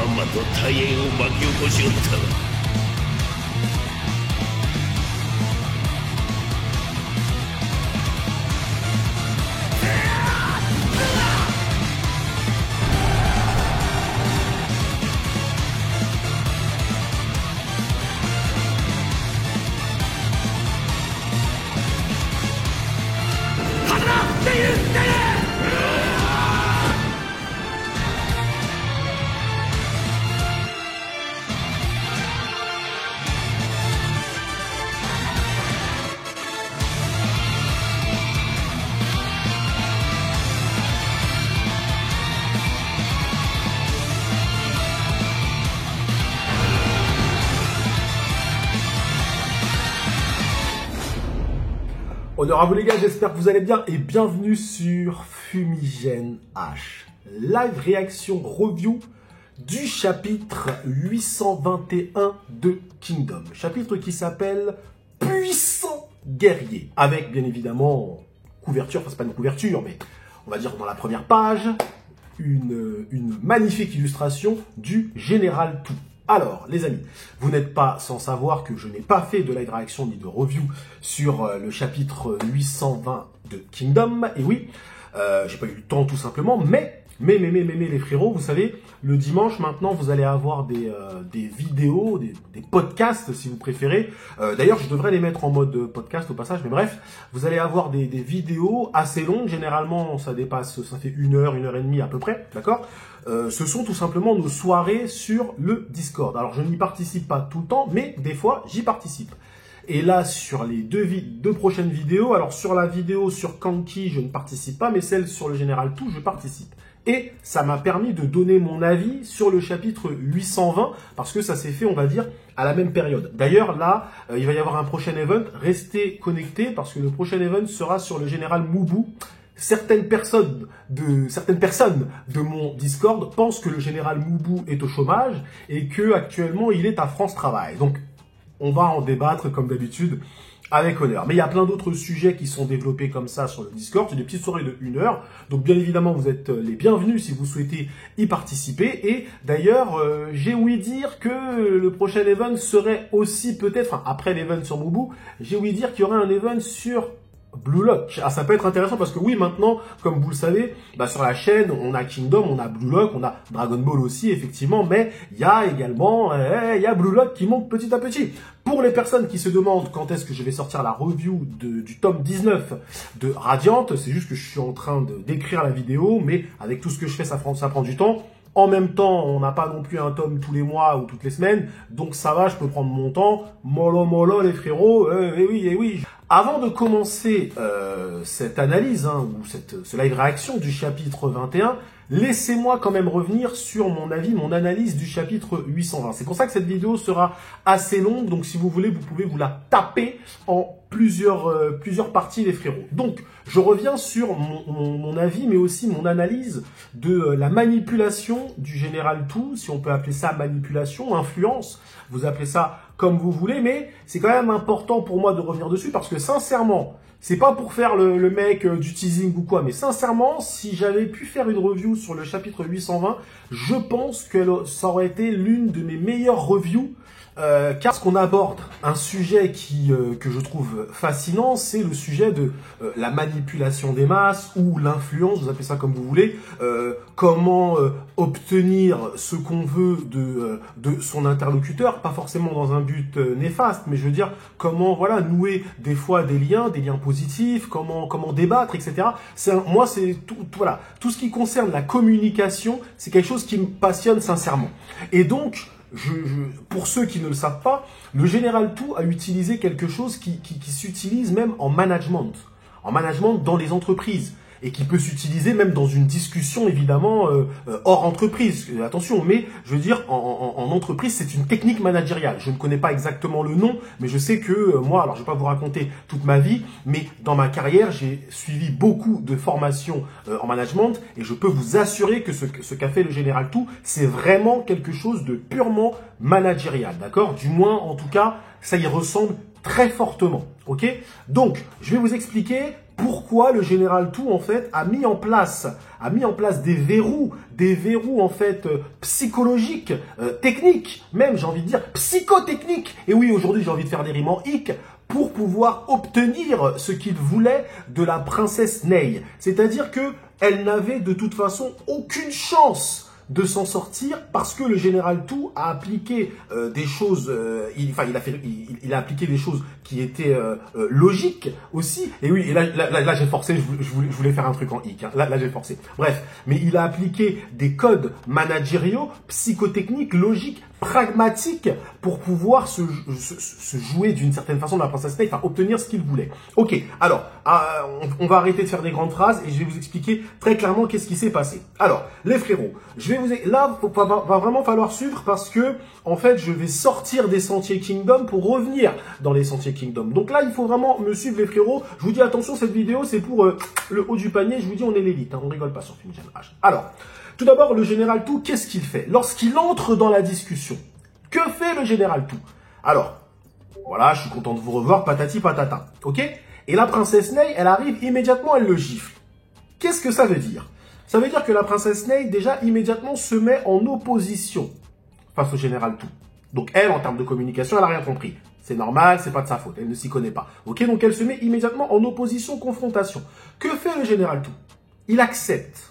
まと大変を巻き起こしおったわ。Honneur à vous les gars, j'espère que vous allez bien et bienvenue sur Fumigène H. Live réaction review du chapitre 821 de Kingdom. Chapitre qui s'appelle Puissant Guerrier. Avec bien évidemment couverture, enfin c'est pas une couverture mais on va dire dans la première page, une magnifique illustration du Général Tout. Alors, les amis, vous n'êtes pas sans savoir que je n'ai pas fait de live réaction ni de review sur le chapitre 820 de Kingdom. Et oui, j'ai pas eu le temps tout simplement, mais les frérots, vous savez, le dimanche maintenant, vous allez avoir des vidéos, des podcasts si vous préférez. D'ailleurs, je devrais les mettre en mode podcast au passage, mais bref, vous allez avoir des vidéos assez longues. Généralement, ça fait 1 heure, 1 heure et demie à peu près, d'accord ? Ce sont tout simplement nos soirées sur le Discord. Alors, je n'y participe pas tout le temps, mais des fois, j'y participe. Et là, sur les deux prochaines vidéos, alors sur la vidéo sur Kanki, je ne participe pas, mais celle sur le Général Tout, je participe. Et ça m'a permis de donner mon avis sur le chapitre 820, parce que ça s'est fait, on va dire, à la même période. D'ailleurs, là, il va y avoir un prochain event. Restez connectés, parce que le prochain event sera sur le Général Moubou. Certaines personnes de mon Discord pensent que le Général Moubou est au chômage et que actuellement il est à France Travail. Donc, on va en débattre comme d'habitude avec honneur. Mais il y a plein d'autres sujets qui sont développés comme ça sur le Discord. C'est des petites soirées de 1 heure. Donc bien évidemment, vous êtes les bienvenus si vous souhaitez y participer. Et d'ailleurs, j'ai ouï dire que le prochain event serait aussi peut-être, enfin après l'event sur Moubou, j'ai ouï dire qu'il y aurait un event sur Blue Lock. Ah, ça peut être intéressant parce que oui, maintenant, comme vous le savez, sur la chaîne, on a Kingdom, on a Blue Lock, on a Dragon Ball aussi, effectivement, mais il y a également, il y a Blue Lock qui monte petit à petit. Pour les personnes qui se demandent quand est-ce que je vais sortir la review du tome 19 de Radiant, c'est juste que je suis en train d'écrire la vidéo, mais avec tout ce que je fais, ça prend du temps. En même temps, on n'a pas non plus un tome tous les mois ou toutes les semaines, donc ça va, je peux prendre mon temps. Mollo les frérots, eh oui. Avant de commencer cette analyse, ou ce live réaction du chapitre 21, laissez-moi quand même revenir sur mon avis, mon analyse du chapitre 820. C'est pour ça que cette vidéo sera assez longue, donc si vous voulez, vous pouvez vous la taper en plusieurs parties, les frérots. Donc, je reviens sur mon avis, mais aussi mon analyse de la manipulation du Général Tout, si on peut appeler ça manipulation, influence, vous appelez ça comme vous voulez, mais c'est quand même important pour moi de revenir dessus, parce que sincèrement, c'est pas pour faire le mec du teasing ou quoi, mais sincèrement, si j'avais pu faire une review sur le chapitre 820, je pense que ça aurait été l'une de mes meilleures reviews, car ce qu'on aborde, un sujet que je trouve fascinant, c'est le sujet de la manipulation des masses ou l'influence, vous appelez ça comme vous voulez, comment obtenir ce qu'on veut de son interlocuteur, pas forcément dans un but néfaste, mais je veux dire comment nouer des fois des liens positifs, comment débattre, etc. Moi, c'est tout ce qui concerne la communication, c'est quelque chose qui me passionne sincèrement. Et donc, pour ceux qui ne le savent pas, le Général Tout a utilisé quelque chose qui s'utilise même en management dans les entreprises. et qui peut s'utiliser même dans une discussion évidemment hors entreprise. Attention, mais je veux dire en entreprise, c'est une technique managériale. Je ne connais pas exactement le nom, mais je sais que moi, alors je ne vais pas vous raconter toute ma vie, mais dans ma carrière, j'ai suivi beaucoup de formations en management et je peux vous assurer que ce qu'a fait le Général Tout, c'est vraiment quelque chose de purement managérial, d'accord? Du moins, en tout cas, ça y ressemble très fortement, ok? Donc, je vais vous expliquer pourquoi le général Tout, en fait, a mis en place des verrous en fait psychologiques, techniques, même j'ai envie de dire psychotechniques. Et oui, aujourd'hui j'ai envie de faire des rimes en hic pour pouvoir obtenir ce qu'il voulait de la princesse Ney. C'est-à-dire que elle n'avait de toute façon aucune chance de s'en sortir parce que le général Tout a appliqué des choses, il a appliqué des choses qui étaient logiques aussi. Et oui, et là j'ai forcé, je voulais faire un truc en hic, hein. Là j'ai forcé. Bref, mais il a appliqué des codes managériaux, psychotechniques, logiques, pragmatiques pour pouvoir se jouer d'une certaine façon de la princesse Ney, enfin obtenir ce qu'il voulait. Ok, alors on va arrêter de faire des grandes phrases et je vais vous expliquer très clairement qu'est-ce qui s'est passé. Alors, les frérots, là, va vraiment falloir suivre parce que, en fait, je vais sortir des sentiers Kingdom pour revenir dans les sentiers Kingdom. Donc là, il faut vraiment me suivre, les frérots. Je vous dis, attention, cette vidéo, c'est pour le haut du panier. Je vous dis, on est l'élite, hein, on rigole pas sur Fumigène H. Alors, tout d'abord, le général Tout, qu'est-ce qu'il fait? Lorsqu'il entre dans la discussion, que fait le général Tout? Alors, voilà, je suis content de vous revoir, patati patata, ok? Et la princesse Ney, elle arrive immédiatement, elle le gifle. Qu'est-ce que ça veut dire? Ça veut dire que la princesse Ney, déjà, immédiatement, se met en opposition face au général Tout. Donc, elle, en termes de communication, elle n'a rien compris. C'est normal, c'est pas de sa faute, elle ne s'y connaît pas. Ok, donc elle se met immédiatement en opposition, confrontation. Que fait le général Tout? Il accepte.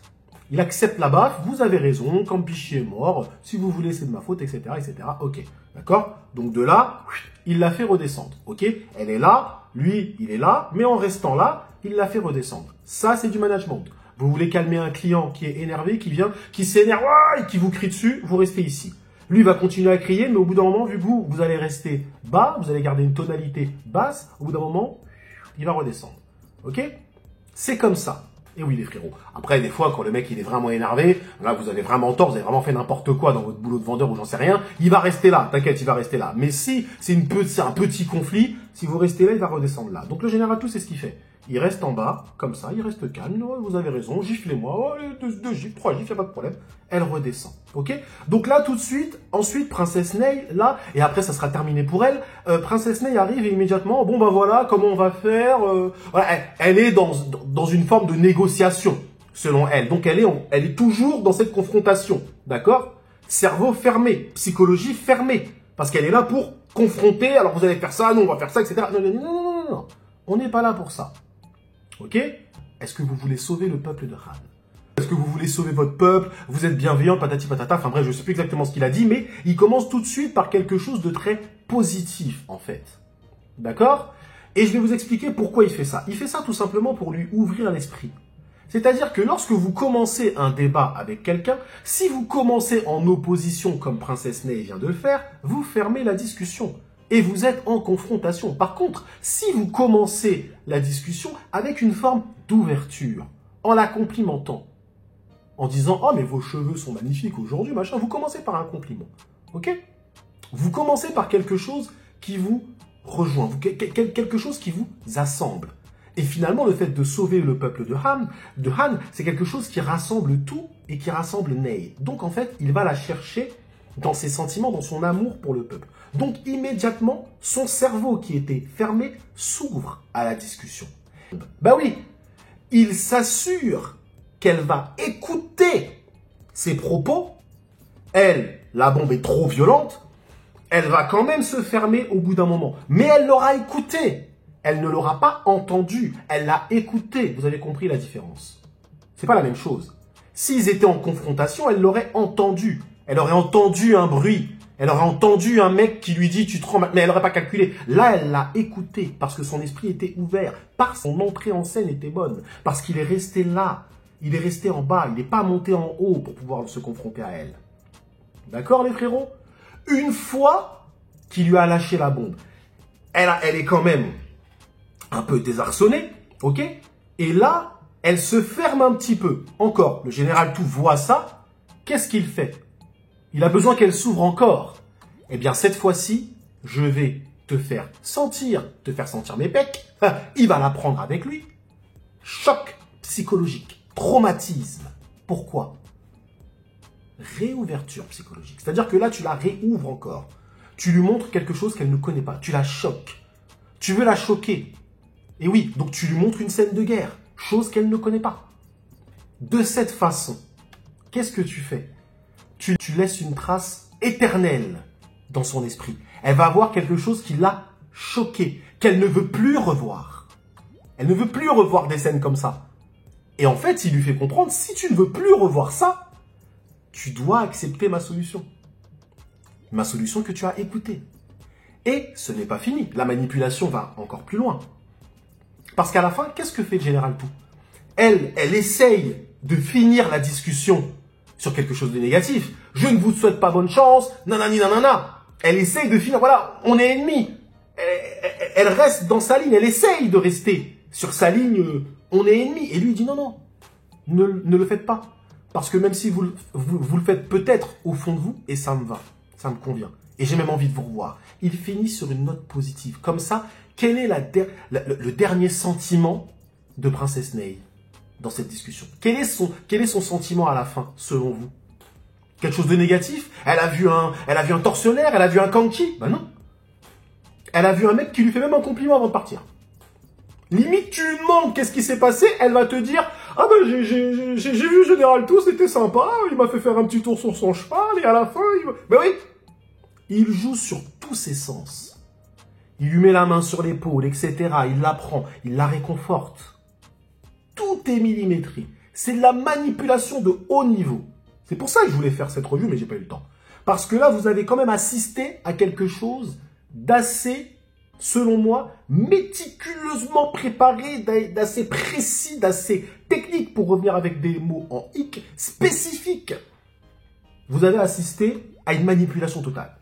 Il accepte la baffe, vous avez raison, Campichi est mort, si vous voulez, c'est de ma faute, etc., etc. Ok, d'accord? Donc de là, il la fait redescendre, ok? Elle est là, lui, il est là, mais en restant là, il la fait redescendre. Ça, c'est du management. Vous voulez calmer un client qui est énervé, qui vient, qui s'énerve, et qui vous crie dessus, vous restez ici. Lui va continuer à crier, mais au bout d'un moment, vu que vous allez rester bas, vous allez garder une tonalité basse, au bout d'un moment, il va redescendre. Ok? C'est comme ça. Et oui, les frérots. Après, des fois, quand le mec, il est vraiment énervé, là, vous avez vraiment tort, vous avez vraiment fait n'importe quoi dans votre boulot de vendeur ou j'en sais rien, il va rester là, t'inquiète, il va rester là. Mais si c'est un petit conflit, si vous restez là, il va redescendre là. Donc le général Tout, c'est ce qu'il fait. Il reste en bas, comme ça, il reste calme, ouais, vous avez raison, giflez-moi, deux gifles, 3 gifles, il n'y a pas de problème. Elle redescend, ok? Donc là, tout de suite, ensuite, princesse Ney, là, et après, ça sera terminé pour elle, princesse Ney arrive et immédiatement, bon, bah voilà, comment on va faire, voilà, elle est dans une forme de négociation, selon elle. Donc elle est toujours dans cette confrontation, d'accord? Cerveau fermé, psychologie fermée, parce qu'elle est là pour confronter, alors vous allez faire ça, non, on va faire ça, etc. Non, on n'est pas là pour ça. Ok? Est-ce que vous voulez sauver le peuple de Han? Est-ce que vous voulez sauver votre peuple? Vous êtes bienveillant, patati patata. Enfin bref, je ne sais plus exactement ce qu'il a dit, mais il commence tout de suite par quelque chose de très positif, en fait. D'accord? Et je vais vous expliquer pourquoi il fait ça. Il fait ça tout simplement pour lui ouvrir l'esprit. C'est-à-dire que lorsque vous commencez un débat avec quelqu'un, si vous commencez en opposition, comme princesse Ney vient de le faire, vous fermez la discussion. Et vous êtes en confrontation. Par contre, si vous commencez la discussion avec une forme d'ouverture, en la complimentant, en disant « Oh, mais vos cheveux sont magnifiques aujourd'hui, machin », vous commencez par un compliment. Ok? Vous commencez par quelque chose qui vous rejoint, quelque chose qui vous assemble. Et finalement, le fait de sauver le peuple de Han, c'est quelque chose qui rassemble tout et qui rassemble Ney. Donc en fait, il va la chercher dans ses sentiments, dans son amour pour le peuple. Donc immédiatement, son cerveau qui était fermé s'ouvre à la discussion. Bah oui, il s'assure qu'elle va écouter ses propos. Elle, la bombe est trop violente, elle va quand même se fermer au bout d'un moment. Mais elle l'aura écouté. Elle ne l'aura pas entendu. Elle l'a écouté. Vous avez compris la différence. C'est pas la même chose. S'ils étaient en confrontation, elle l'aurait entendu. Elle aurait entendu un bruit. Elle aurait entendu un mec qui lui dit « tu te rends mal », mais elle n'aurait pas calculé. Là, elle l'a écouté parce que son esprit était ouvert, parce que son entrée en scène était bonne, parce qu'il est resté là. Il est resté en bas. Il n'est pas monté en haut pour pouvoir se confronter à elle. D'accord, les frérots? Une fois qu'il lui a lâché la bombe, elle est quand même un peu désarçonnée, ok? Et là, elle se ferme un petit peu. Encore, le général Tout voit ça. Qu'est-ce qu'il fait? Il a besoin qu'elle s'ouvre encore. Eh bien, cette fois-ci, je vais te faire sentir mes pecs. Il va la prendre avec lui. Choc psychologique, traumatisme. Pourquoi? Réouverture psychologique. C'est-à-dire que là, tu la réouvres encore. Tu lui montres quelque chose qu'elle ne connaît pas. Tu la choques. Tu veux la choquer. Et oui, donc tu lui montres une scène de guerre, chose qu'elle ne connaît pas. De cette façon, qu'est-ce que tu fais? Tu laisses une trace éternelle dans son esprit. Elle va avoir quelque chose qui l'a choquée, qu'elle ne veut plus revoir. Elle ne veut plus revoir des scènes comme ça. Et en fait, il lui fait comprendre, si tu ne veux plus revoir ça, tu dois accepter ma solution. Ma solution que tu as écoutée. Et ce n'est pas fini. La manipulation va encore plus loin. Parce qu'à la fin, qu'est-ce que fait le général Tout? Elle essaye de finir la discussion sur quelque chose de négatif. Je ne vous souhaite pas bonne chance, nanani nanana. Elle essaye de finir, voilà, on est ennemis. Elle reste dans sa ligne, elle essaye de rester sur sa ligne, on est ennemis. Et lui, il dit non, ne le faites pas. Parce que même si vous le faites peut-être au fond de vous, et ça me va, ça me convient. Et j'ai même envie de vous revoir. Il finit sur une note positive. Comme ça, quel est le dernier sentiment de Princesse Ney dans cette discussion? Quel est son sentiment à la fin, selon vous? Quelque chose de négatif? Elle a vu un tortionnaire? Elle a vu un kanki? Ben non. Elle a vu un mec qui lui fait même un compliment avant de partir. Limite, tu lui demandes qu'est-ce qui s'est passé, elle va te dire « Ah ben j'ai vu Général Tout, c'était sympa, il m'a fait faire un petit tour sur son cheval, et à la fin, Ben oui. Il joue sur tous ses sens. Il lui met la main sur l'épaule, etc. Il la prend, il la réconforte. Tout est millimétré. C'est de la manipulation de haut niveau. C'est pour ça que je voulais faire cette review, mais j'ai pas eu le temps. Parce que là, vous avez quand même assisté à quelque chose d'assez, selon moi, méticuleusement préparé, d'assez précis, d'assez technique, pour revenir avec des mots en hic, spécifiques. Vous avez assisté à une manipulation totale.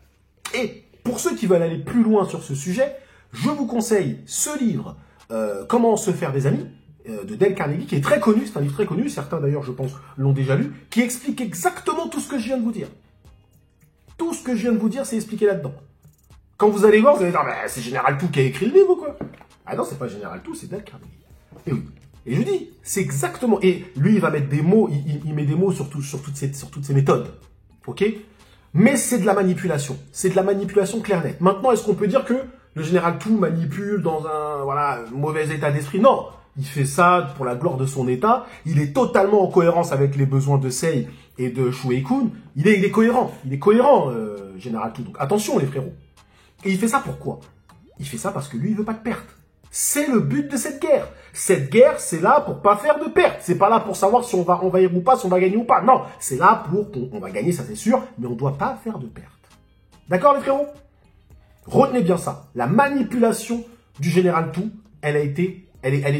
Et pour ceux qui veulent aller plus loin sur ce sujet, je vous conseille ce livre, Comment se faire des amis, de Dale Carnegie, qui est très connu, c'est un livre très connu, certains d'ailleurs je pense l'ont déjà lu, qui explique exactement tout ce que je viens de vous dire. Tout ce que je viens de vous dire, c'est expliqué là-dedans. Quand vous allez voir, vous allez dire, bah, c'est Général Tout qui a écrit le livre ou quoi? Ah non, c'est pas Général Tout, c'est Dale Carnegie. Et oui. Et je dis, c'est exactement, et lui il va mettre des mots, il met des mots sur toutes ces méthodes. Ok? Mais c'est de la manipulation. C'est de la manipulation claire nette. Maintenant, est-ce qu'on peut dire que le Général Tout manipule dans un mauvais état d'esprit? Non. Il fait ça pour la gloire de son état. Il est totalement en cohérence avec les besoins de Sei et de Shuei-kun. Il est cohérent. Il est cohérent, Général Tout. Donc attention, les frérots. Et il fait ça pourquoi? Il fait ça parce que lui, il veut pas de perte. C'est le but de cette guerre. Cette guerre, c'est là pour pas faire de perte. C'est pas là pour savoir si on va envahir ou pas, si on va gagner ou pas. Non, c'est là pour qu'on va gagner, ça c'est sûr, mais on doit pas faire de perte. D'accord les frérots? Retenez bien ça. La manipulation du Général Tout, elle était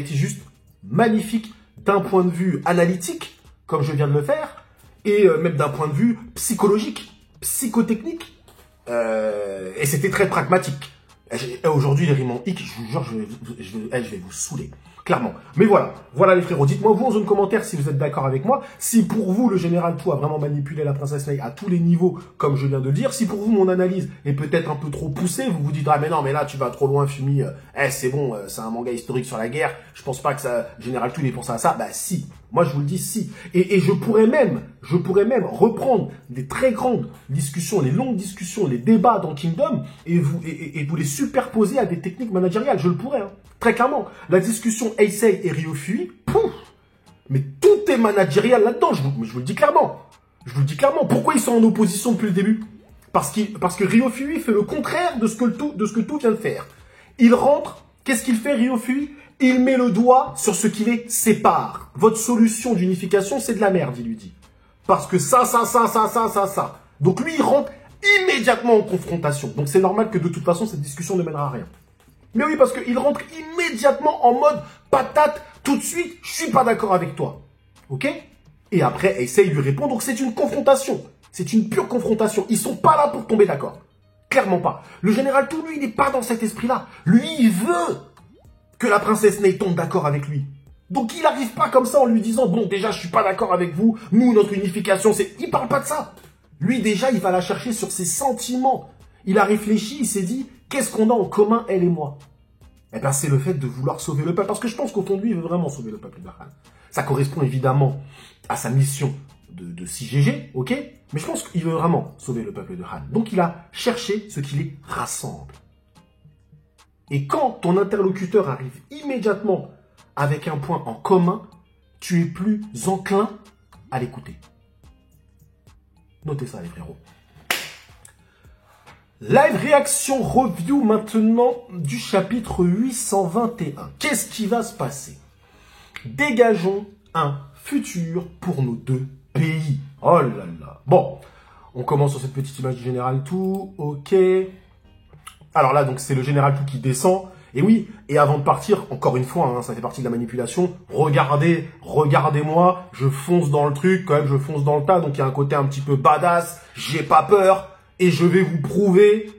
juste magnifique d'un point de vue analytique, comme je viens de le faire, et même d'un point de vue psychologique, psychotechnique, et c'était très pragmatique. Aujourd'hui, les rimes en hic, je vous jure, je vais vous saouler. Clairement. Mais voilà les frérots. Dites-moi vous en zone commentaire si vous êtes d'accord avec moi. Si pour vous, le Général Tout a vraiment manipulé la Princesse Ney à tous les niveaux, comme je viens de le dire. Si pour vous, mon analyse est peut-être un peu trop poussée, vous vous dites, ah mais non, mais là, tu vas trop loin, Fumi. C'est bon, c'est un manga historique sur la guerre. Je pense pas que ça, Général Tout, il est pour ça à ça. Bah si. Moi, je vous le dis, si. Et je pourrais même reprendre des très grandes discussions, les longues discussions, les débats dans Kingdom, et vous les superposer à des techniques managériales. Je le pourrais, hein. Très clairement. La discussion Heisei et Ryofui, pouf, mais tout est managérial là-dedans. Je vous le dis clairement. Je vous le dis clairement. Pourquoi ils sont en opposition depuis le début? Parce que Ryofui fait le contraire de ce que Tout vient de faire. Il rentre, qu'est-ce qu'il fait, Ryofui? Il met le doigt sur ce qui les sépare. Votre solution d'unification, c'est de la merde, il lui dit. Parce que ça. Donc lui, il rentre immédiatement en confrontation. Donc c'est normal que de toute façon, cette discussion ne mènera à rien. Mais oui, parce qu'il rentre immédiatement en mode patate, tout de suite, je suis pas d'accord avec toi. Ok? Et après, essaye de lui répondre. Donc c'est une confrontation. C'est une pure confrontation. Ils sont pas là pour tomber d'accord. Clairement pas. Le Général Tout, lui, il n'est pas dans cet esprit-là. Lui, il veut que la Princesse Ney tombe d'accord avec lui. Donc il n'arrive pas comme ça en lui disant, bon, déjà, je suis pas d'accord avec vous. Nous, notre unification, c'est... Il parle pas de ça. Lui, déjà, il va la chercher sur ses sentiments. Il a réfléchi, il s'est dit, qu'est-ce qu'on a en commun, elle et moi? Eh bien, c'est le fait de vouloir sauver le peuple. Parce que je pense qu'au fond de lui, il veut vraiment sauver le peuple de Han. Ça correspond évidemment à sa mission de 6GG, ok? Mais je pense qu'il veut vraiment sauver le peuple de Han. Donc, il a cherché ce qui les rassemble. Et quand ton interlocuteur arrive immédiatement avec un point en commun, tu es plus enclin à l'écouter. Notez ça, les frérots. Live réaction review maintenant du chapitre 821. Qu'est-ce qui va se passer? Dégageons un futur pour nos deux pays. Oh là là. Bon, on commence sur cette petite image du Général Tout. Ok. Alors là, donc c'est le Général Tout qui descend. Et oui, et avant de partir, encore une fois, hein, ça fait partie de la manipulation, regardez-moi, je fonce dans le truc, quand même, je fonce dans le tas, donc il y a un côté un petit peu badass, j'ai pas peur, et je vais vous prouver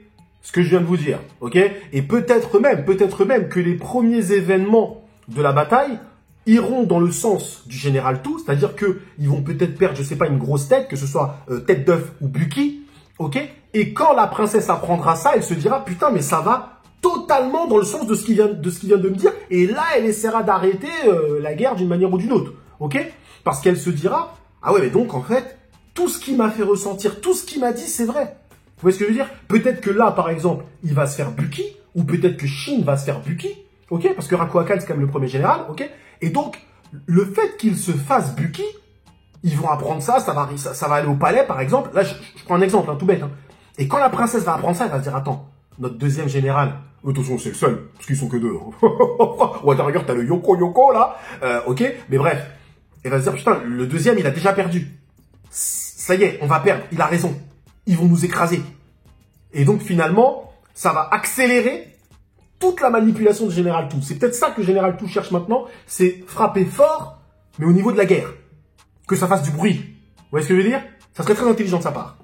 ce que je viens de vous dire, ok? Et peut-être même que les premiers événements de la bataille iront dans le sens du Général Tout, c'est-à-dire que ils vont peut-être perdre, je sais pas, une grosse tête, que ce soit Tête d'œuf ou Bucky, ok? Et quand la princesse apprendra ça, elle se dira, putain, mais ça va totalement dans le sens de ce qu'il vient de me dire. Et là, elle essaiera d'arrêter la guerre d'une manière ou d'une autre. Ok? Parce qu'elle se dira, ah ouais, mais donc, en fait, tout ce qui m'a fait ressentir, tout ce qu'il m'a dit, c'est vrai. Vous voyez ce que je veux dire? Peut-être que là, par exemple, il va se faire Bucky, ou peut-être que Shin va se faire Bucky. Ok? Parce que Rakuakan, c'est quand même le premier général. Ok? Et donc, le fait qu'il se fasse Bucky, ils vont apprendre ça, ça va aller au palais, par exemple. Là, je prends un exemple, hein, tout bête. Hein. Et quand la princesse va apprendre ça, elle va se dire, attends, notre deuxième général, attention, c'est le seul, parce qu'ils sont que deux. Ou à ta rigueur, t'as le Yoko, là. Ok, mais bref. Elle va se dire, putain, le deuxième, il a déjà perdu. Ça y est, on va perdre. Il a raison. Ils vont nous écraser. Et donc, finalement, ça va accélérer toute la manipulation de Général Tout. C'est peut-être ça que Général Tout cherche maintenant. C'est frapper fort, mais au niveau de la guerre. Que ça fasse du bruit. Vous voyez ce que je veux dire? Ça serait très intelligent de sa part.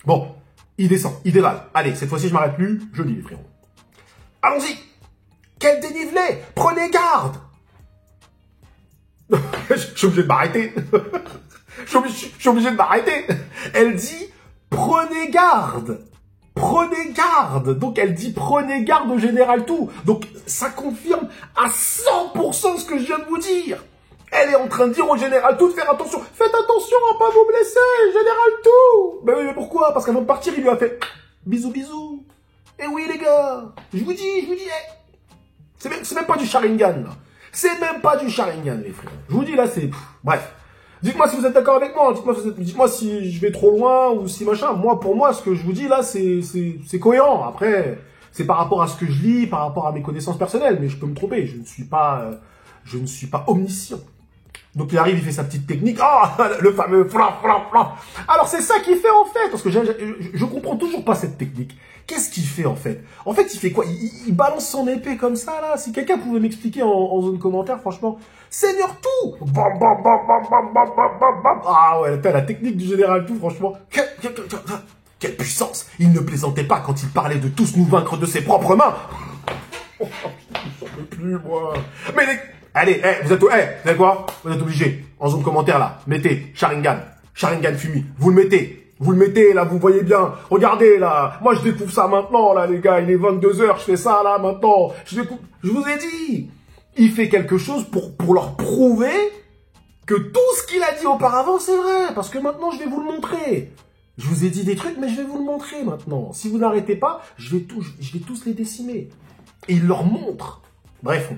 Bon, il descend, il dévale. Allez, cette fois-ci, je m'arrête plus. Je lis, les frérots. Allons-y! Quel dénivelé! Prenez garde! Je suis obligé de m'arrêter. Je suis obligé de m'arrêter. Elle dit, prenez garde! Prenez garde! Donc elle dit, prenez garde au Général Tout. Donc ça confirme à 100% ce que je viens de vous dire. Elle est en train de dire au Général Tout de faire attention. Faites attention à pas vous blesser, Général Tout! Ben oui, mais pourquoi? Parce qu'avant de partir, il lui a fait bisous, bisous. Eh oui, les gars, je vous dis, c'est même pas du Sharingan, là. C'est même pas du Sharingan, les frères. Je vous dis, là, c'est... Bref. Dites-moi si vous êtes d'accord avec moi. Dites-moi si je vais trop loin ou si machin. Moi, pour moi, ce que je vous dis, là, c'est cohérent. Après, c'est par rapport à ce que je lis, par rapport à mes connaissances personnelles. Mais je peux me tromper. Je ne suis pas omniscient. Donc, il arrive, il fait sa petite technique. Ah, le fameux flap. Alors, c'est ça qu'il fait, en fait. Parce que je comprends toujours pas cette technique. Qu'est-ce qu'il fait, en fait? En fait, il fait quoi? Il balance son épée comme ça, là. Si quelqu'un pouvait m'expliquer en zone commentaire, franchement. Seigneur Tout! Bam, bam, bam, bam, bam, bam, bam, bam, bam. Ah ouais, la technique du Général Tout, franchement. Quelle puissance! Il ne plaisantait pas quand il parlait de tous nous vaincre de ses propres mains. Oh, j'en peux plus, moi. Mais allez, vous savez quoi? Vous êtes obligés. En zone commentaire, là. Mettez Sharingan Fumi. Vous le mettez, là, vous voyez bien. Regardez, là. Moi, je découvre ça maintenant, là, les gars. Il est 22 h, je fais ça, là, maintenant. Je vous ai dit. Il fait quelque chose pour leur prouver que tout ce qu'il a dit auparavant, c'est vrai. Parce que maintenant, je vais vous le montrer. Je vous ai dit des trucs, mais je vais vous le montrer maintenant. Si vous n'arrêtez pas, je vais tous les décimer. Et il leur montre. Bref,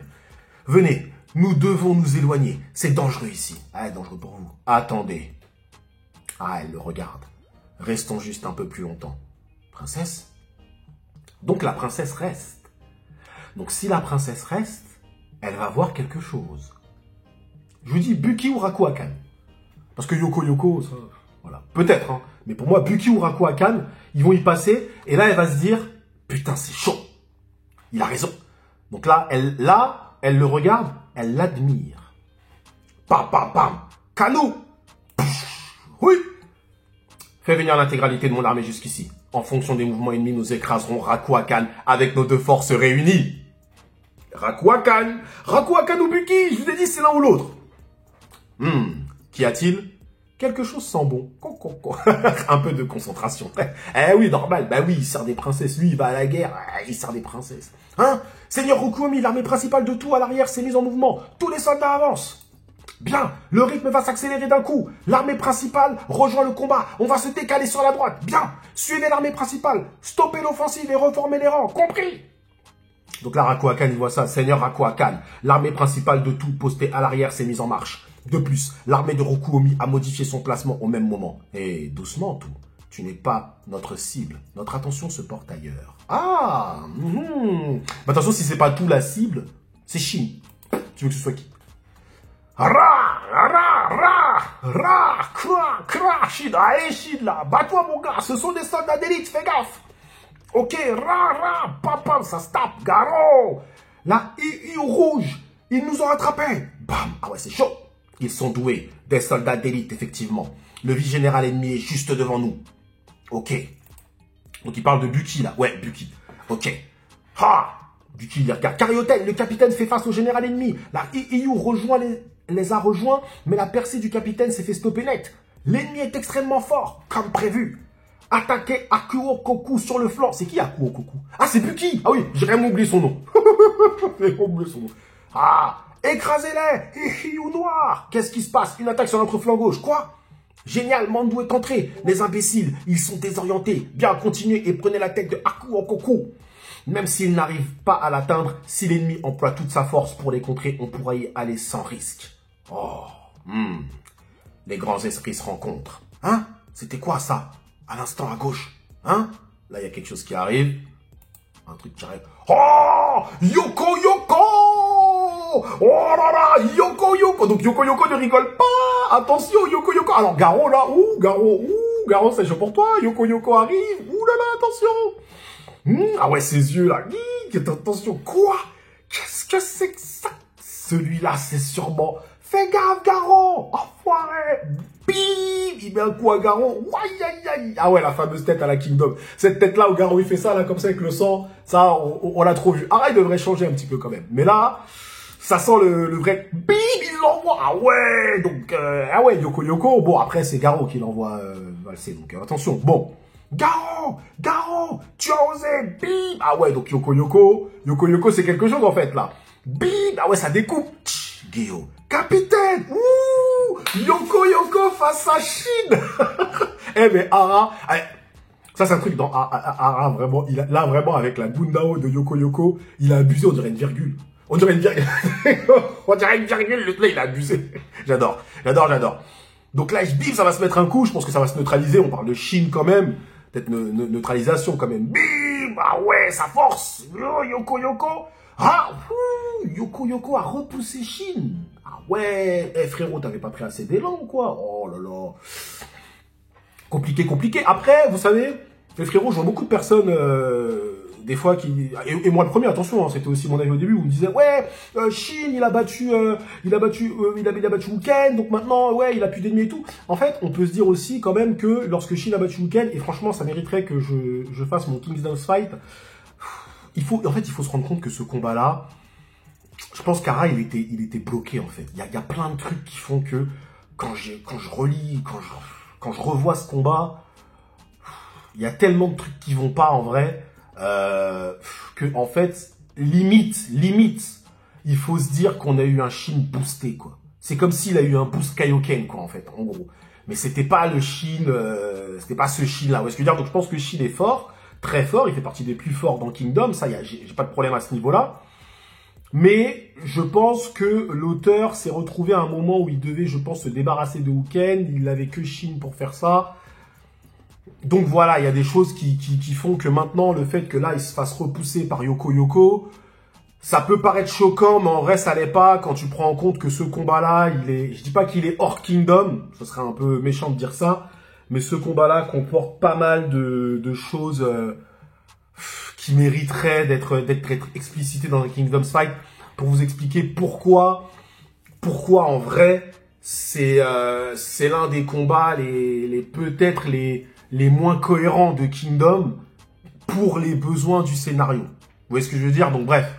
venez. Nous devons nous éloigner. C'est dangereux ici. Ah, dangereux pour vous. Attendez. Ah, elle le regarde. Restons juste un peu plus longtemps. Princesse? Donc la princesse reste. Donc si la princesse reste, elle va voir quelque chose. Je vous dis Bucky ou Rakuakan. Parce que Yoko, ça, voilà. Peut-être, hein. Mais pour moi, Bucky ou Rakuakan, ils vont y passer. Et là, elle va se dire, putain, c'est chaud. Il a raison. Donc là, elle le regarde, elle l'admire. Pam, pam, pam. Kano. Oui. Fais venir l'intégralité de mon armée jusqu'ici. En fonction des mouvements ennemis, nous écraserons Rakuakan avec nos deux forces réunies. Rakuakan ou Bucky, je vous ai dit, c'est l'un ou l'autre. Qu'y a-t-il? Quelque chose sent bon. Un peu de concentration. Eh oui, normal. Bah oui, il sert des princesses. Lui, il va à la guerre. Il sert des princesses. Hein? Seigneur Rokuomi, l'armée principale de tout à l'arrière s'est mise en mouvement. Tous les soldats avancent. Bien, le rythme va s'accélérer d'un coup. L'armée principale rejoint le combat. On va se décaler sur la droite. Bien, suivez l'armée principale. Stoppez l'offensive et reformez les rangs. Compris? Donc là, Rakoakan, il voit ça. Seigneur Rakoakan, l'armée principale de tout postée à l'arrière s'est mise en marche. De plus, l'armée de Rokuomi a modifié son placement au même moment. Et doucement, tout. Tu n'es pas notre cible. Notre attention se porte ailleurs. Ah Mais attention, si c'est pas tout la cible, c'est Shin. Tu veux que ce soit qui? Shin, allez, Shin, là. Bats-toi, mon gars. Ce sont des soldats d'élite, fais gaffe. Ok, pam, ça se tape, Garo. Là, ils rouge. Ils nous ont rattrapés. Bam. Ah ouais, c'est chaud. Ils sont doués. Des soldats d'élite, effectivement. Le vice-général ennemi est juste devant nous. Ok. Donc, il parle de Buki, là. Ouais, Buki. Ok. Buki, il regarde. Carioten, le capitaine fait face au général ennemi. La Iyu les a rejoints, mais la percée du capitaine s'est fait stopper net. L'ennemi est extrêmement fort, comme prévu. Attaquez Akuo Koku sur le flanc. C'est qui Akuo Koku? Ah, c'est Buki. Ah oui, j'ai vraiment oublié son nom. J'ai oublié son nom. Écrasez-les. Iyu noir. Qu'est-ce qui se passe? Une attaque sur notre flanc gauche. Quoi? Génial, Mandu est entré. Les imbéciles, ils sont désorientés. Bien, continuez et prenez la tête de Akuo Koku. Même s'il n'arrive pas à l'atteindre, si l'ennemi emploie toute sa force pour les contrer, on pourra y aller sans risque. Les grands esprits se rencontrent. Hein? C'était quoi ça? À l'instant à gauche. Hein? Là, il y a quelque chose qui arrive. Un truc qui arrive. Oh! Yoko Yoko! Oh là là! Yoko Yoko! Donc Yoko Yoko ne rigole pas! Attention, Yoko Yoko! Alors Garo là, Garo, c'est chaud pour toi. Yoko Yoko arrive. Ouh là là, attention! Ah ouais, ses yeux là. Attention, quoi? Qu'est-ce que c'est que ça? Celui-là, c'est sûrement... Fais gaffe, Garo! Enfoiré! Bim! Il met un coup à Garo. Ah ouais, la fameuse tête à la Kingdom. Cette tête-là où Garo il fait ça, là, comme ça, avec le sang, ça, on l'a trop vu. Ah, il devrait changer un petit peu quand même. Mais là, ça sent le vrai... Bim! Il l'envoie! Ah ouais! Donc, ah ouais, Yoko Yoko. Bon, après, c'est Garo qui l'envoie valser. Donc, attention. Bon. Garo! Tu as osé! Bim! Ah ouais, donc Yoko Yoko, c'est quelque chose en fait, là. Bim! Ah ouais, ça découpe. Guillaume. Capitaine! Ouh! Yoko face à Shin! Eh mais Ara, ça c'est un truc dans Ara, vraiment, là vraiment avec la Gundao de Yoko, il a abusé, on dirait une virgule. On dirait une virgule, là il a abusé. J'adore. Donc là, bim, ça va se mettre un coup, je pense que ça va se neutraliser, on parle de Shin quand même. Peut-être neutralisation quand même. Bim! Ah ouais, ça force! Yoko! Yoko a repoussé Shin. Ah ouais! Frérot, t'avais pas pris assez d'élan ou quoi? Oh là là. Compliqué. Après, vous savez, les frérots, je vois beaucoup de personnes, des fois qui... Et moi le premier, attention, hein, c'était aussi mon avis au début, où on me disait, ouais, Shin, il a battu Wuken, donc maintenant, ouais, il a plus d'ennemis et tout. En fait, on peut se dire aussi quand même que lorsque Shin a battu Wuken, et franchement, ça mériterait que je fasse mon King's Dance Fight, il faut se rendre compte que ce combat-là, je pense qu'Ara, il était bloqué, en fait. Il y a plein de trucs qui font que, quand je relis, quand je revois ce combat, il y a tellement de trucs qui vont pas, en vrai, que, en fait, limite, il faut se dire qu'on a eu un Shin boosté, quoi. C'est comme s'il a eu un boost Kaioken, quoi, en fait, en gros. Mais c'était pas le Shin, c'était pas ce Shin-là. Vous voyez ce que je veux dire? Donc, je pense que Shin est fort, très fort, il fait partie des plus forts dans Kingdom, ça, j'ai pas de problème à ce niveau-là. Mais je pense que l'auteur s'est retrouvé à un moment où il devait, je pense, se débarrasser de Wuken. Il n'avait que Shin pour faire ça. Donc voilà, il y a des choses qui font que maintenant, le fait que là, il se fasse repousser par Yoko, ça peut paraître choquant, mais en vrai, ça l'est pas quand tu prends en compte que ce combat-là, je dis pas qu'il est hors Kingdom, ce serait un peu méchant de dire ça, mais ce combat-là comporte pas mal de choses... qui mériterait d'être explicité dans un Kingdom Fight pour vous expliquer pourquoi en vrai c'est l'un des combats peut-être les moins cohérents de Kingdom pour les besoins du scénario. Vous voyez ce que je veux dire? Donc bref,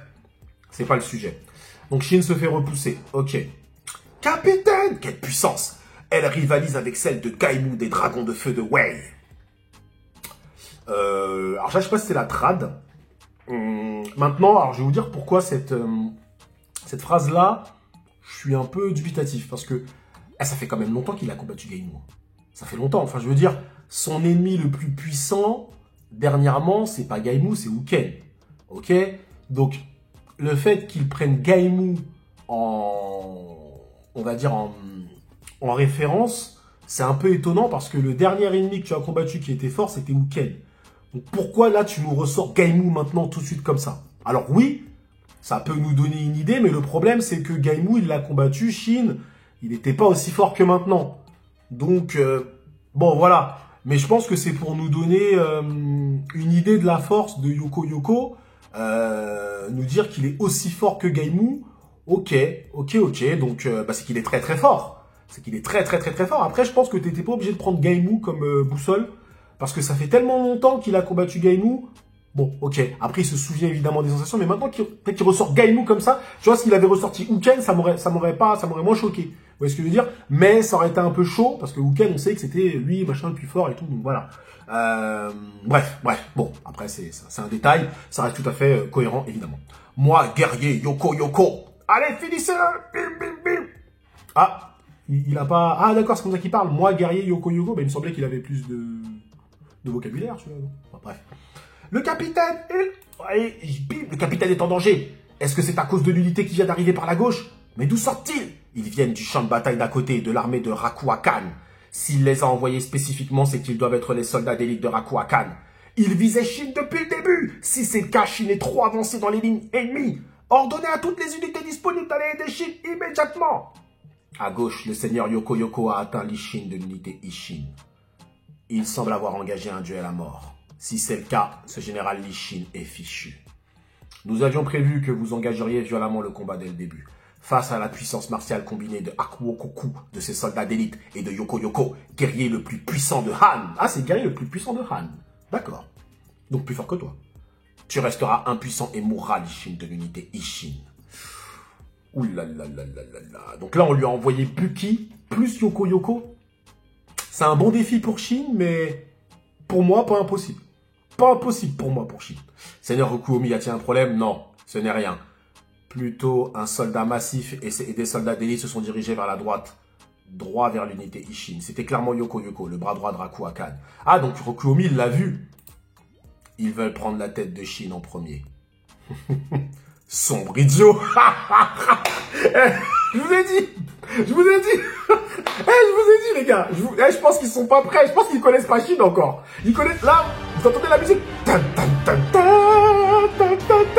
c'est pas le sujet. Donc Shin se fait repousser. Ok. Capitaine, quelle puissance! Elle rivalise avec celle de Kaimu des dragons de feu de Wei. Alors je sais pas si c'est la trad. Maintenant, alors je vais vous dire pourquoi cette phrase-là, je suis un peu dubitatif. Parce que ça fait quand même longtemps qu'il a combattu Kaimu. Ça fait longtemps. Enfin, je veux dire, son ennemi le plus puissant, dernièrement, c'est pas Kaimu, c'est Wuken. Ok? Donc, le fait qu'ils prennent Gaimou on va dire en référence, c'est un peu étonnant parce que le dernier ennemi que tu as combattu qui était fort, c'était Uken. Donc pourquoi là tu nous ressors Gaimou maintenant tout de suite comme ça? Alors oui, ça peut nous donner une idée, mais le problème c'est que Gaimou il l'a combattu, Shin, il n'était pas aussi fort que maintenant. Donc bon voilà, mais je pense que c'est pour nous donner une idée de la force de Yoko Yoko, nous dire qu'il est aussi fort que Gaimou. Ok, donc c'est qu'il est très très fort. C'est qu'il est très fort. Après, je pense que t'étais pas obligé de prendre Gaimou comme boussole, parce que ça fait tellement longtemps qu'il a combattu Gaimou. Bon, ok. Après, il se souvient évidemment des sensations, mais maintenant qu'il ressort Gaimou comme ça, tu vois, s'il avait ressorti Uken, ça m'aurait moins choqué. Vous voyez ce que je veux dire? Mais ça aurait été un peu chaud, parce que Uken, on sait que c'était lui, machin, le plus fort et tout, donc voilà. Bref. Bon, après, c'est un détail. Ça reste tout à fait cohérent, évidemment. Moi, guerrier Yoko Yoko. Allez, finissez-le! Bim, bim, bim! Ah, il a pas... Ah, d'accord, c'est comme ça qu'il parle. Moi, guerrier Yoko Yoko, il me semblait qu'il avait plus de vocabulaire, tu vois. Enfin, bref. Le capitaine, bim, le capitaine est en danger. Est-ce que c'est à cause de l'unité qui vient d'arriver par la gauche? Mais d'où sortent-ils? Ils viennent du champ de bataille d'à côté, de l'armée de Rakuakan. S'il les a envoyés spécifiquement, c'est qu'ils doivent être les soldats d'élite de Rakuakan. Ils visaient Shin depuis le début. Si c'est le cas, Shin est trop avancé dans les lignes ennemies. Ordonnez à toutes les unités disponibles d'aller aider Shin immédiatement. À gauche, le seigneur Yoko Yoko a atteint l'Ishin de l'unité Ishin. Il semble avoir engagé un duel à mort. Si c'est le cas, ce général Ishin est fichu. Nous avions prévu que vous engageriez violemment le combat dès le début. Face à la puissance martiale combinée de Hakuokoku, de ses soldats d'élite, et de Yoko Yoko, guerrier le plus puissant de Han. Ah, c'est le guerrier le plus puissant de Han. D'accord. Donc plus fort que toi. Tu resteras impuissant et mourras l'Ishin de l'unité Ishin. Ouh là là là là là là. Donc là, on lui a envoyé Buki plus Yoko Yoko. C'est un bon défi pour Shin, mais pour moi, pas impossible. Pas impossible pour moi, pour Shin. Seigneur Rokuomi a-t-il un problème? Non, ce n'est rien. Plutôt un soldat massif et des soldats d'élite se sont dirigés vers la droite. Droit vers l'unité Ishin. C'était clairement Yoko Yoko, le bras droit de Rakuakan. Ah, donc Rokuomi, il l'a vu. Ils veulent prendre la tête de Shin en premier. Sombre idiot. Je vous ai dit. Les gars. Je pense qu'ils sont pas prêts. Je pense qu'ils connaissent pas Shin encore. Ils connaissent, là, vous entendez la musique?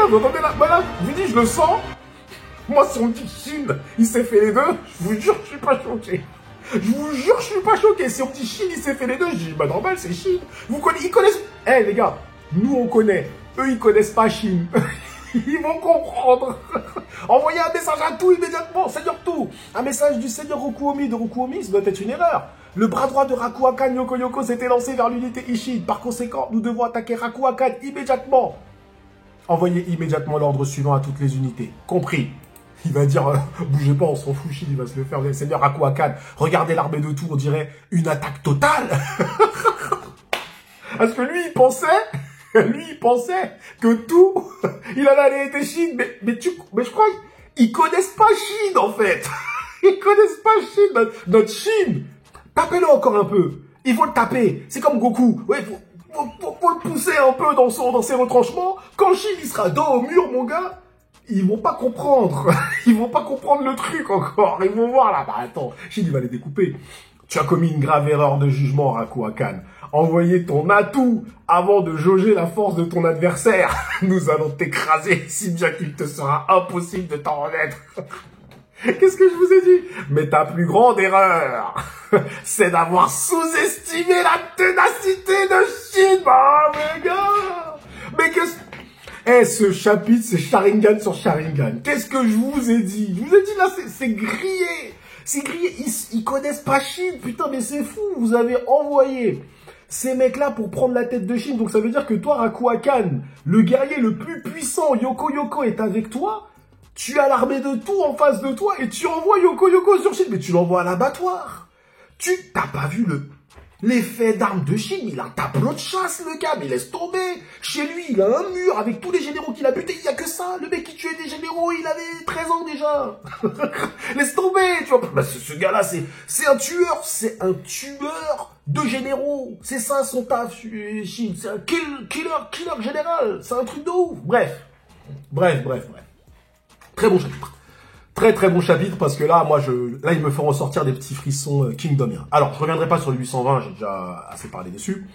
Vous entendez là? Voilà, je vous dis, je le sens. Moi, si on me dit Shin, il s'est fait les deux, je vous jure, je suis pas choqué. Si on me dit Shin, il s'est fait les deux, je dis, bah normal, c'est Shin. Ils connaissent... Les gars, nous, on connaît. Eux, ils connaissent pas Shin. Ils vont comprendre. Envoyez un message à tout immédiatement, Seigneur Tout. Un message du Seigneur Rokuomi de Rokuomi, ça doit être une erreur. Le bras droit de Rakuakan Yoko Yoko s'était lancé vers l'unité Ishin. Par conséquent, nous devons attaquer Rakuakan immédiatement. Envoyez immédiatement l'ordre suivant à toutes les unités. Compris. Il va dire, bougez pas, on s'en fout, Shin, il va se le faire. Le Seigneur Rakuakan, regardez l'armée de tout, on dirait une attaque totale. Parce que lui, il pensait que tout, il allait aller aider Shin, mais je crois qu'ils connaissent pas Shin, en fait. Ils connaissent pas Shin, notre Shin. Tapez-le encore un peu. Il faut le taper. C'est comme Goku. Ouais, faut le pousser un peu dans ses retranchements. Quand Shin, il sera dos au mur, mon gars, ils vont pas comprendre. Ils vont pas comprendre le truc encore. Ils vont voir là. Bah attends, Shin, il va les découper. Tu as commis une grave erreur de jugement, Rakuakan. Envoyer ton atout avant de jauger la force de ton adversaire. Nous allons t'écraser si bien qu'il te sera impossible de t'en remettre. Qu'est-ce que je vous ai dit? Mais ta plus grande erreur, c'est d'avoir sous-estimé la ténacité de Shin. Bah, mes gars. Mais qu'est-ce... ce chapitre, c'est Sharingan sur Sharingan. Qu'est-ce que je vous ai dit? Je vous ai dit, là, c'est grillé. C'est grillé. Ils connaissent pas Shin. Putain, mais c'est fou. Vous avez envoyé ces mecs-là pour prendre la tête de Shin. Donc ça veut dire que toi, Rakuakan, le guerrier le plus puissant, Yoko Yoko, est avec toi. Tu as l'armée de tout en face de toi et tu envoies Yoko Yoko sur Shin. Mais tu l'envoies à l'abattoir. T'as pas vu l'effet d'armes de Shin? Il a un tableau de chasse, le gars. Mais laisse tomber. Chez lui, il a un mur avec tous les généraux qu'il a butés. Il y a que ça. Le mec qui tuait des généraux, il avait 13 ans déjà. Laisse tomber, tu vois. Bah, ce gars-là, c'est un tueur. C'est un tueur de généraux. C'est ça son taf, Shin. C'est un killer général. C'est un truc de ouf. Bref. Très bon chapitre. Très très bon chapitre parce que là, là, il me fait ressortir des petits frissons Kingdomiens. Alors, je reviendrai pas sur le 820, j'ai déjà assez parlé dessus.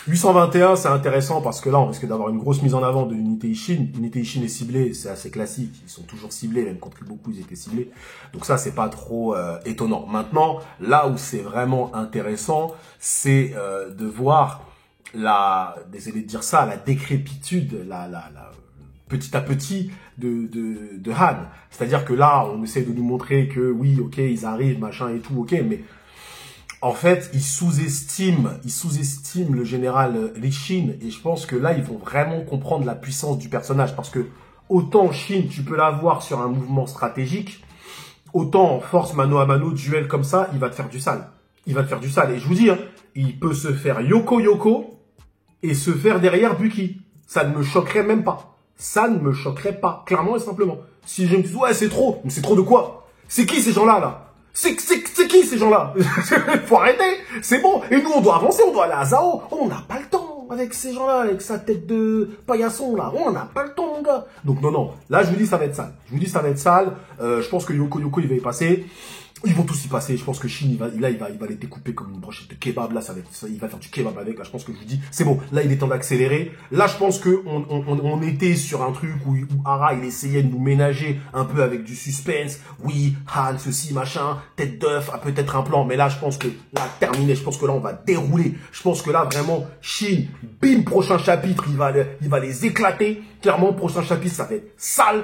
821, c'est intéressant parce que là, on risque d'avoir une grosse mise en avant de l'unité Ishin. L'unité Ishin est ciblée, c'est assez classique. Ils sont toujours ciblés, même quand beaucoup ils étaient ciblés. Donc ça, c'est pas trop étonnant. Maintenant, là où c'est vraiment intéressant, c'est de voir désolé de dire ça, la décrépitude, petit à petit de Han. C'est-à-dire que là, on essaie de nous montrer que oui, ok, ils arrivent, machin et tout, ok, mais en fait, ils sous-estiment le général Li Shin, et je pense que là, ils vont vraiment comprendre la puissance du personnage, parce que autant Shin, tu peux l'avoir sur un mouvement stratégique, autant en force mano à mano, duel comme ça, il va te faire du sale. Il va te faire du sale, et je vous dis, hein, il peut se faire Yoko et se faire derrière Buki. Ça ne me choquerait même pas. Ça ne me choquerait pas, clairement et simplement. Si je me dis, ouais, c'est trop, mais c'est trop de quoi? C'est qui ces gens-là, là? C'est qui ces gens-là? Faut arrêter, c'est bon. Et nous, on doit avancer, on doit aller à Zao. On n'a pas le temps avec ces gens-là, avec sa tête de paillasson, là. On n'a pas le temps, mon gars. Donc non, là, je vous dis, ça va être sale. Je vous dis, ça va être sale. Je pense que Yoko, il va y passer. Ils vont tous y passer. Je pense que Shin, il va les découper comme une brochette de kebab. Là, il va faire du kebab avec. Là, je pense que je vous dis, c'est bon. Là, il est temps d'accélérer. Là, je pense que on était sur un truc où Hara, il essayait de nous ménager un peu avec du suspense. Oui, Han, ceci, machin, tête d'œuf, peut-être un plan. Mais là, je pense que là, terminé. Je pense que là, on va dérouler. Je pense que là, vraiment, Shin, bim, prochain chapitre, il va les éclater. Clairement, prochain chapitre, ça va être sale.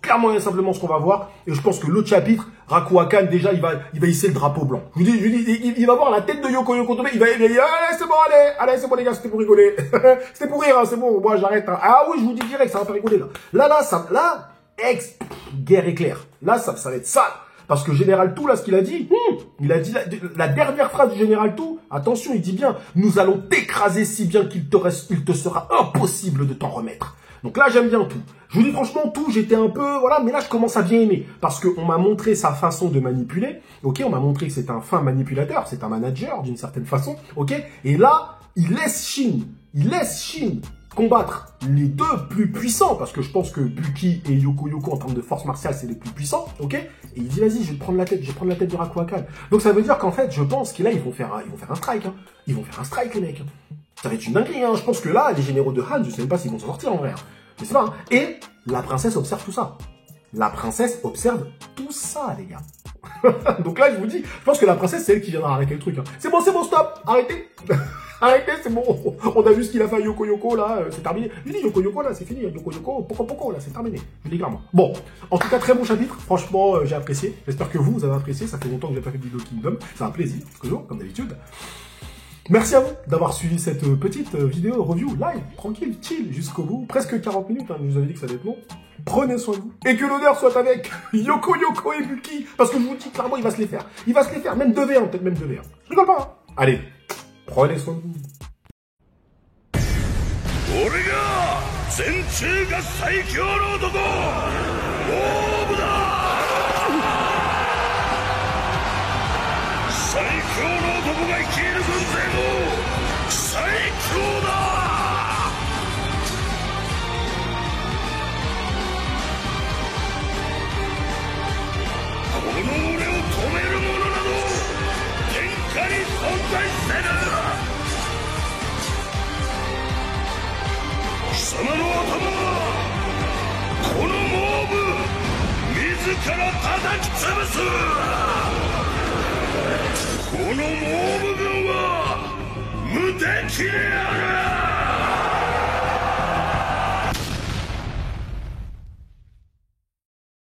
Clairement et simplement ce qu'on va voir. Et je pense que l'autre chapitre, Rakuakan, déjà, il va hisser le drapeau blanc. Je vous dis, il va voir la tête de Yoko tomber. Il va dire, allez, c'est bon, allez, c'est bon, les gars, c'était pour rigoler. C'était pour rire, hein, c'est bon, moi, j'arrête. Hein. Ah oui, je vous dis direct, ça va pas rigoler, là. Là, guerre éclair. Là, ça va être sale. Parce que Général Tout, là, ce qu'il a dit, il a dit la dernière phrase du Général Tout, attention, il dit bien, nous allons t'écraser si bien qu'il te sera impossible de t'en remettre. Donc là, j'aime bien Tout. Je vous dis franchement, Tout, j'étais un peu, voilà, mais là, je commence à bien aimer. Parce qu'on m'a montré sa façon de manipuler, ok, on m'a montré que c'est un fin manipulateur, c'est un manager, d'une certaine façon, ok, et là, il laisse Shin combattre les deux plus puissants, parce que je pense que Buki et Yoko en termes de force martiale, c'est les plus puissants, ok? Et il dit, vas-y, je vais prendre la tête de Rakuakan. Donc ça veut dire qu'en fait, je pense que là, ils vont faire un strike, hein. Ils vont faire un strike, les mecs. Ça va être une dinguerie, hein. Je pense que là, les généraux de Han, je sais même pas s'ils vont s'en sortir en vrai. Je sais pas, hein. Et la princesse observe tout ça. La princesse observe tout ça, les gars. Donc là, je vous dis, je pense que la princesse, c'est elle qui viendra arrêter le truc, hein. C'est bon, stop, arrêtez. Arrêtez, c'est bon. On a vu ce qu'il a fait à Yoko, là, c'est terminé. Je dis Yoko, là, c'est fini. Yoko, Poco, là, c'est terminé. Je dis clairement. Bon, en tout cas, très bon chapitre. Franchement, j'ai apprécié. J'espère que vous avez apprécié. Ça fait longtemps que j'ai pas fait de vidéo Kingdom. C'est un plaisir, toujours, comme d'habitude. Merci à vous d'avoir suivi cette petite vidéo review live, tranquille, chill, jusqu'au bout. Presque 40 minutes, hein, je vous avais dit que ça allait être long. Prenez soin de vous. Et que l'honneur soit avec Yoko et Buki. Parce que je vous dis clairement, il va se les faire. Il va se les faire. Même 2v1, peut-être même 2v1. Je rigole pas, hein. Allez. Prenez soin de vous. 俺が全中が最強の男オーブだ最強の男が率いる軍勢も最強だこの俺を止める者など天下に存在せぬ貴様の頭はこのモーブ自ら叩き潰すこのモーブ軍は無敵である